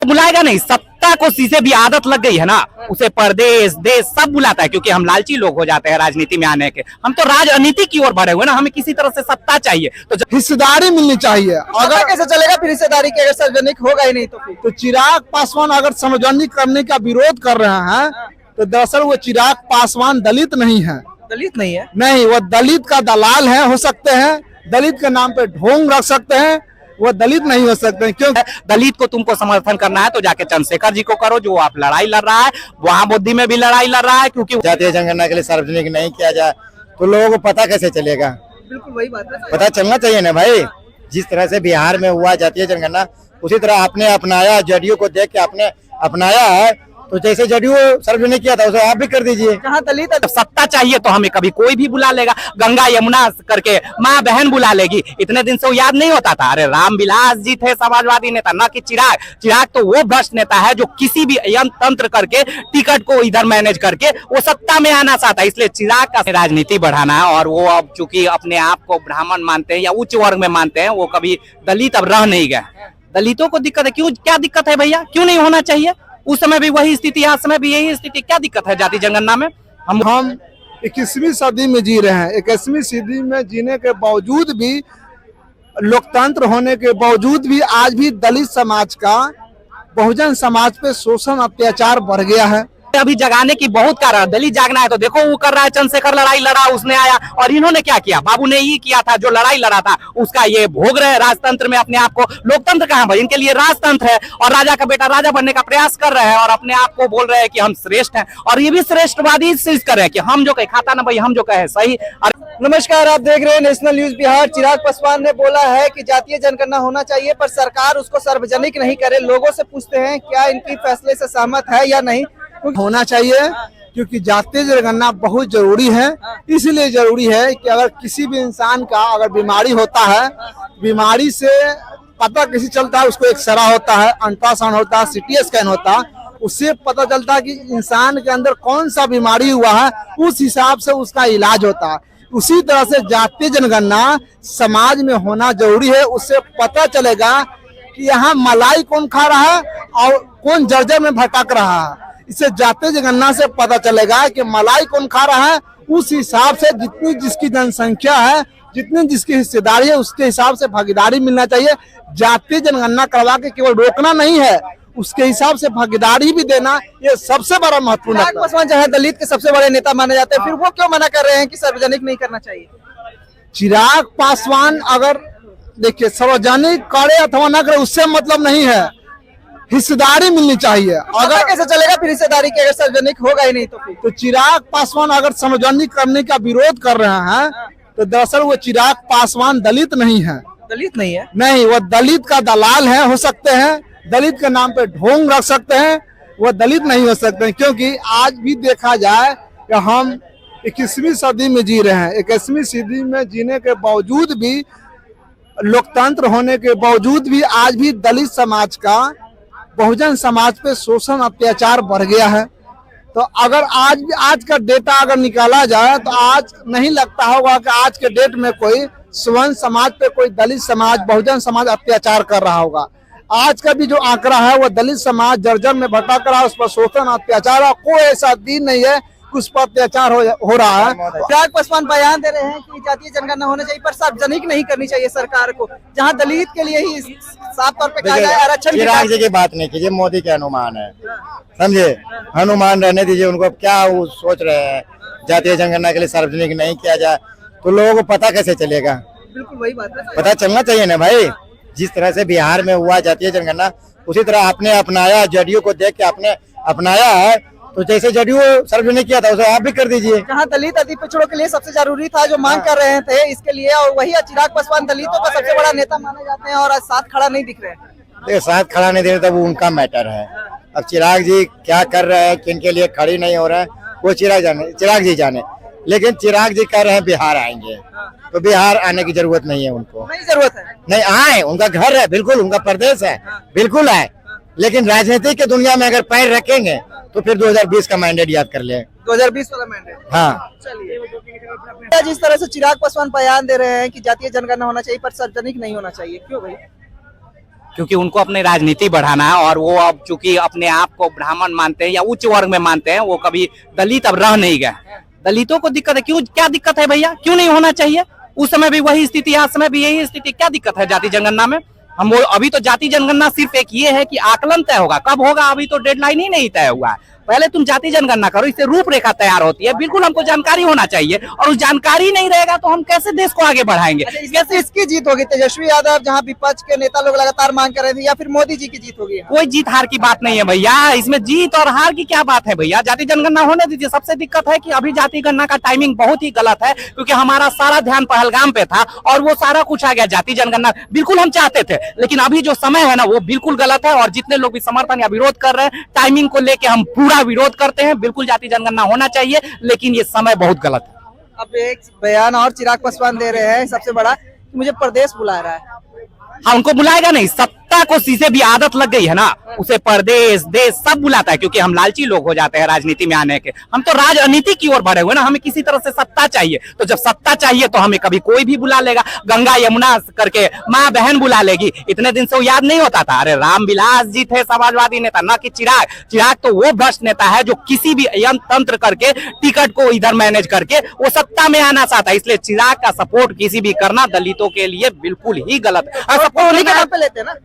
बुलाएगा नहीं। सत्ता को शीशे भी आदत लग गई है ना, उसे परदेश देश सब बुलाता है, क्योंकि हम लालची लोग हो जाते हैं राजनीति में आने के। हम तो राजनीति की ओर बढ़े हुए ना, हमें किसी तरह से सत्ता चाहिए, तो हिस्सेदारी मिलनी चाहिए। अगर कैसे चलेगा फिर हिस्सेदारी की, अगर सार्वजनिक होगा ही नहीं तो फिर? तो चिराग पासवान अगर सार्वजनिक करने का विरोध कर रहे हैं तो दरअसल वो चिराग पासवान दलित नहीं है। दलित नहीं है? नहीं, वो दलित का दलाल है, हो सकते हैं दलित के नाम पे ढोंग रख सकते हैं, वो दलित नहीं हो सकते हैं। क्यों? दलित को तुमको समर्थन करना है तो जाके चंद्रशेखर जी को करो, जो आप लड़ाई लड़ रहा है, वहां मोदी में भी लड़ाई लड़ रहा है। क्योंकि जातीय जनगणना के लिए सार्वजनिक नहीं किया जाए तो लोगों को पता कैसे चलेगा? बिल्कुल वही बात है, पता चलना चाहिए ना भाई। जिस तरह से बिहार में हुआ जातीय जनगणना, उसी तरह आपने अपनाया, जदयू को देख के आपने अपनाया है, तो जैसे जदयू सार्वजनिक किया था उसे आप भी कर दीजिए। जहाँ दलित सत्ता चाहिए तो हमें कभी कोई भी बुला लेगा, गंगा यमुना करके माँ बहन बुला लेगी। इतने दिन से वो याद नहीं होता था? अरे रामविलास जी थे समाजवादी नेता, ना कि चिराग तो वो भ्रष्ट नेता है जो किसी भी यंत्र तंत्र करके टिकट को इधर मैनेज करके वो सत्ता में आना चाहता है। इसलिए चिराग का राजनीति बढ़ाना है, और वो अब चूंकि अपने आप को ब्राह्मण मानते हैं या उच्च वर्ग में मानते हैं, वो कभी दलित अब रह नहीं गए। दलितों को दिक्कत है, क्यों? क्या दिक्कत है भैया? क्यों नहीं होना चाहिए? उस समय भी वही स्थिति, आज समय भी यही स्थिति, क्या दिक्कत है जाति जनगणना में? हम 21वीं सदी में जी रहे हैं। 21वीं सदी में जीने के बावजूद भी, लोकतंत्र होने के बावजूद भी आज भी दलित समाज का, बहुजन समाज पे शोषण अत्याचार बढ़ गया है। अभी जगाने की बहुत कारण, दलित जागना है तो देखो वो कर रहा है, चंद्रशेखर लड़ाई लड़ा, उसने आया, और इन्होंने क्या किया? बाबू ने ये किया था, जो लड़ाई लड़ा था उसका ये भोग रहे राजतंत्र में अपने आप को। लोकतंत्र कहाँ भाई? इनके लिए राजतंत्र है, और राजा का बेटा राजा बनने का प्रयास कर रहे हैं, और अपने आप को बोल रहे हैं कि हम श्रेष्ठ हैं, और ये भी श्रेष्ठवादी चीज कर रहे हैं कि हम जो कहे खाता ना भाई, हम जो कहे सही। नमस्कार, आप देख रहे हैं नेशनल न्यूज बिहार। चिराग पासवान ने बोला है कि जातीय जनगणना होना चाहिए, पर सरकार उसको सार्वजनिक नहीं करे। लोगों से पूछते हैं क्या इनकी फैसले से सहमत है या नहीं। होना चाहिए, क्योंकि जातीय जनगणना बहुत जरूरी है। इसलिए जरूरी है कि अगर किसी भी इंसान का अगर बीमारी होता है, बीमारी से पता कैसे चलता है? उसको एक्सरा होता है, अल्ट्रासाउंड होता है, सीटी स्कैन होता है, उससे पता चलता है कि इंसान के अंदर कौन सा बीमारी हुआ है, उस हिसाब से उसका इलाज होता है। उसी तरह से जातीय जनगणना समाज में होना जरूरी है। उससे पता चलेगा कि यहाँ मलाई कौन खा रहा है और कौन जर्जर में भटक रहा है। इससे जातीय जनगणना से पता चलेगा कि मलाई कौन खा रहा है। उस हिसाब से जितनी जिसकी जनसंख्या है, जितनी जिसकी हिस्सेदारी है, उसके हिसाब से भागीदारी मिलना चाहिए। जातीय जनगणना करवा के केवल रोकना नहीं है, उसके हिसाब से भागीदारी भी देना, ये सबसे बड़ा महत्वपूर्ण है। चिराग पासवान जहाँ दलित के सबसे बड़े नेता माने जाते हैं, फिर वो क्यों मना कर रहे हैं कि सार्वजनिक नहीं करना चाहिए? चिराग पासवान अगर देखिए सार्वजनिक करे अथवा न करे, उससे मतलब नहीं है, हिस्सेदारी मिलनी चाहिए। अगर कैसे चलेगा फिर हिस्सेदारी की, अगर सार्वजनिक होगा ही नहीं तो फिर? तो चिराग पासवान अगर सार्वजनिक करने का विरोध कर रहे हैं तो दरअसल वो चिराग पासवान दलित नहीं है। दलित नहीं है? नहीं, वो दलित का दलाल है, हो सकते हैं दलित के नाम पे ढोंग रख सकते हैं, वो दलित नहीं हो सकते हैं। क्योंकि आज भी देखा जाए कि हम 21वीं सदी में जी रहे हैं। 21वीं सदी में जीने के बावजूद भी, लोकतंत्र होने के बावजूद भी आज भी दलित समाज का, बहुजन समाज पे शोषण अत्याचार बढ़ गया है। तो अगर आज का डेटा अगर निकाला जाए तो आज नहीं लगता होगा कि आज के डेट में कोई स्वर्ण समाज पे, कोई दलित समाज, बहुजन समाज अत्याचार कर रहा होगा। आज का भी जो आंकड़ा है वो दलित समाज जर्जर में भटक रहा है, उस पर शोषण अत्याचार, और कोई ऐसा दिन नहीं है उस पर अत्याचार हो रहा है। चिराग पासवान बयान दे रहे हैं कि जातीय जनगणना होना चाहिए, पर सार्वजनिक नहीं करनी चाहिए सरकार को, जहां दलित के लिए ही साफ तौर पे कहा जाए आरक्षण। चिराग जी की बात नहीं कीजिए, मोदी के अनुमान है, समझे? अनुमान रहने दीजिए उनको। अब क्या वो सोच रहे हैं जातीय जनगणना के लिए सार्वजनिक नहीं किया जाए तो लोगों को पता कैसे चलेगा? बिल्कुल वही बात है, पता चलना चाहिए ना भाई। जिस तरह से बिहार में हुआ जातीय जनगणना, उसी तरह आपने अपनाया, जदयू को देख के आपने अपनाया है, तो जैसे जदयू सार्वजनिक किया था उसे आप भी कर दीजिए। जहाँ दलित अति पिछड़ों के लिए सबसे जरूरी था, जो मांग कर रहे थे इसके लिए, और वही चिराग पासवान दलितों का सबसे बड़ा नेता माने जाते हैं, और आज साथ खड़ा नहीं दिख रहे हैं। साथ खड़ा नहीं दे रहे, तब वो उनका मैटर है। अब चिराग जी क्या कर रहे हैं, किन के लिए खड़ी नहीं हो रहे हैं, वो चिराग जी जाने। लेकिन चिराग जी कह रहे हैं बिहार आएंगे, तो बिहार आने की जरूरत नहीं है उनको। नहीं जरूरत है? नहीं आए, उनका घर है, बिल्कुल उनका प्रदेश है, बिल्कुल है। लेकिन राजनीति की दुनिया में अगर पैर रखेंगे तो फिर 2020 का मैंडेट याद कर ले। 2020 वाला मैंडेट? हाँ। चलिए, जिस तरह से चिराग पासवान बयान दे रहे हैं कि जातीय जनगणना होना चाहिए पर सार्वजनिक नहीं होना चाहिए, क्यों भाई? क्योंकि उनको अपनी राजनीति बढ़ाना है। और वो अब चूंकि अपने आप को ब्राह्मण मानते हैं या उच्च वर्ग में मानते हैं, वो कभी दलित अब रह नहीं गए। दलितों को दिक्कत है, क्यों, क्या दिक्कत है भैया, क्यों नहीं होना चाहिए? उस समय भी वही स्थिति है, इस समय भी यही स्थिति, क्या दिक्कत है जाति जनगणना में? हम वो अभी तो जाति जनगणना सिर्फ एक ये है कि आकलन तय होगा, कब होगा अभी तो डेडलाइन ही नहीं तय हुआ है। पहले तुम जाति जनगणना करो, इससे रूपरेखा तैयार होती है। बिल्कुल हमको जानकारी होना चाहिए, और उस जानकारी नहीं रहेगा तो हम कैसे देश को आगे बढ़ाएंगे? कैसे इसकी जीत होगी? तेजस्वी यादव जहां विपक्ष के नेता लोग लगातार मांग कर रहे थे, या फिर मोदी जी की जीत होगी? कोई जीत हार की बात नहीं है भैया, इसमें जीत और हार की क्या बात है भैया? जाति जनगणना होने दीजिए। सबसे दिक्कत है कि अभी जाति गणना का टाइमिंग बहुत ही गलत है, क्योंकि हमारा सारा ध्यान पहलगाम पे था और वो सारा कुछ आ गया। जाति जनगणना बिल्कुल हम चाहते थे, लेकिन अभी जो समय है ना वो बिल्कुल गलत है। और जितने लोग भी समर्थन या विरोध कर रहे हैं, टाइमिंग को लेके हम पूरा विरोध करते हैं। बिल्कुल जाति जनगणना होना चाहिए, लेकिन ये समय बहुत गलत है। अब एक बयान और चिराग पासवान दे रहे हैं सबसे बड़ा, कि मुझे प्रदेश बुला रहा है। हाँ, उनको बुलाएगा नहीं, सत्ता को शीशे भी आदत लग गई है ना, उसे प्रदेश देश सब बुलाता है, क्योंकि हम लालची लोग हो जाते हैं राजनीति में आने के। हम तो राजनीति की ओर बढ़े हुए ना, हमें किसी तरह से सत्ता चाहिए। तो जब सत्ता चाहिए तो हमें कभी कोई भी बुला लेगा, गंगा यमुना करके माँ बहन बुला लेगी। इतने दिन से वो याद नहीं होता था? अरे रामविलास जी थे समाजवादी नेता, न कि चिराग। चिराग तो वो भ्रष्ट नेता है जो किसी भी यंत्र तंत्र करके टिकट को इधर मैनेज करके वो सत्ता में आना चाहता है। इसलिए चिराग का सपोर्ट किसी भी करना दलितों के लिए बिल्कुल ही गलत है। सपोर्ट नहीं करना पे लेते हैं ना।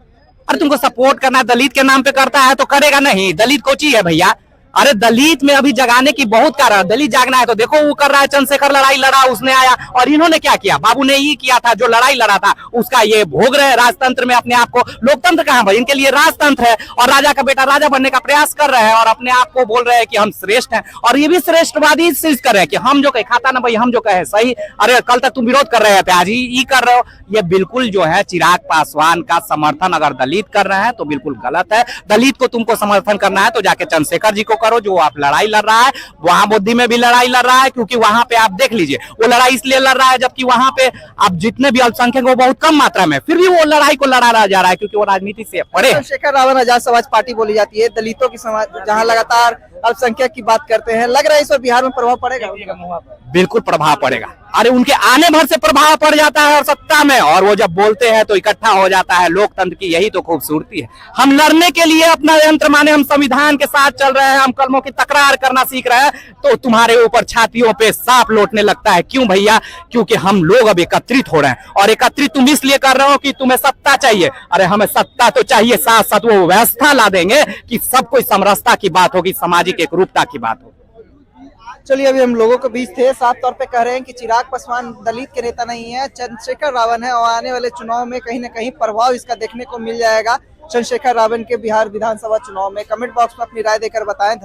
अरे तुमको सपोर्ट करना दलित के नाम पे करता है तो करेगा नहीं? दलित कोची है भैया? अरे दलित में अभी जगाने की बहुत कारण, दलित जागना है तो देखो वो कर रहा है। चंद्रशेखर लड़ाई लड़ा, उसने आया, और इन्होंने क्या किया? बाबू ने ये किया था, जो लड़ाई लड़ा था उसका ये भोग रहे राजतंत्र में अपने आप को। लोकतंत्र कहाँ भाई? इनके लिए राजतंत्र है, और राजा का बेटा राजा बनने का प्रयास कर रहे हैं और अपने आप को बोल रहे हैं कि हम श्रेष्ठ हैं। और ये भी श्रेष्ठवादी चीज कर रहे हैं कि हम जो कहे खाता ना भाई, हम जो कहे सही। अरे कल तक तुम विरोध कर रहे थे, आज ये कर रहे हो। ये बिल्कुल जो है चिराग पासवान का समर्थन अगर दलित कर रहे हैं तो बिल्कुल गलत है। दलित को तुमको समर्थन करना है तो जाके चंद्रशेखर जी को करो, जो आप लड़ाई लड़ रहा है। वहां बुद्धि में भी लड़ाई लड़ रहा है, क्योंकि वहां पे आप देख लीजिए वो लड़ाई इसलिए लड़ रहा है जबकि वहां पे आप जितने भी अल्पसंख्यक वो बहुत कम मात्रा में, फिर भी वो लड़ाई को लड़ा जा रहा है, क्योंकि वो राजनीति से परे। चंद्रशेखर रावण आजाद समाज पार्टी बोली जाती है, दलितों की समाज जहां लगातार अल्पसंख्यक की बात करते हैं, लग रहा है इस पर बिहार में प्रभाव पड़ेगा? बिल्कुल प्रभाव पड़ेगा। अरे उनके आने भर से प्रभाव पड़ जाता है और सत्ता में, और वो जब बोलते हैं तो इकट्ठा हो जाता है। लोकतंत्र की यही तो खूबसूरती है। हम लड़ने के लिए अपना यंत्र माने, हम संविधान के साथ चल रहे हैं, हम कलमों की तकरार करना सीख रहे हैं, तो तुम्हारे ऊपर छातियों पे सांप लौटने लगता है। क्यों भैया? क्योंकि हम लोग अब एकत्रित हो रहे हैं, और एकत्रित तुम इसलिए कर रहे हो कि तुम्हें सत्ता चाहिए। अरे हमें सत्ता तो चाहिए, साथ साथ वो व्यवस्था ला देंगे कि सब कोई समरसता की बात होगी, सामाजिक एकरूपता की बात होगी। चलिए, अभी हम लोगों के बीच थे, साफ तौर पे कह रहे हैं कि चिराग पासवान दलित के नेता नहीं है, चंद्रशेखर रावण है, और आने वाले चुनाव में कहीं ना कहीं प्रभाव इसका देखने को मिल जाएगा चंद्रशेखर रावण के बिहार विधानसभा चुनाव में। कमेंट बॉक्स में अपनी राय देकर बताएं।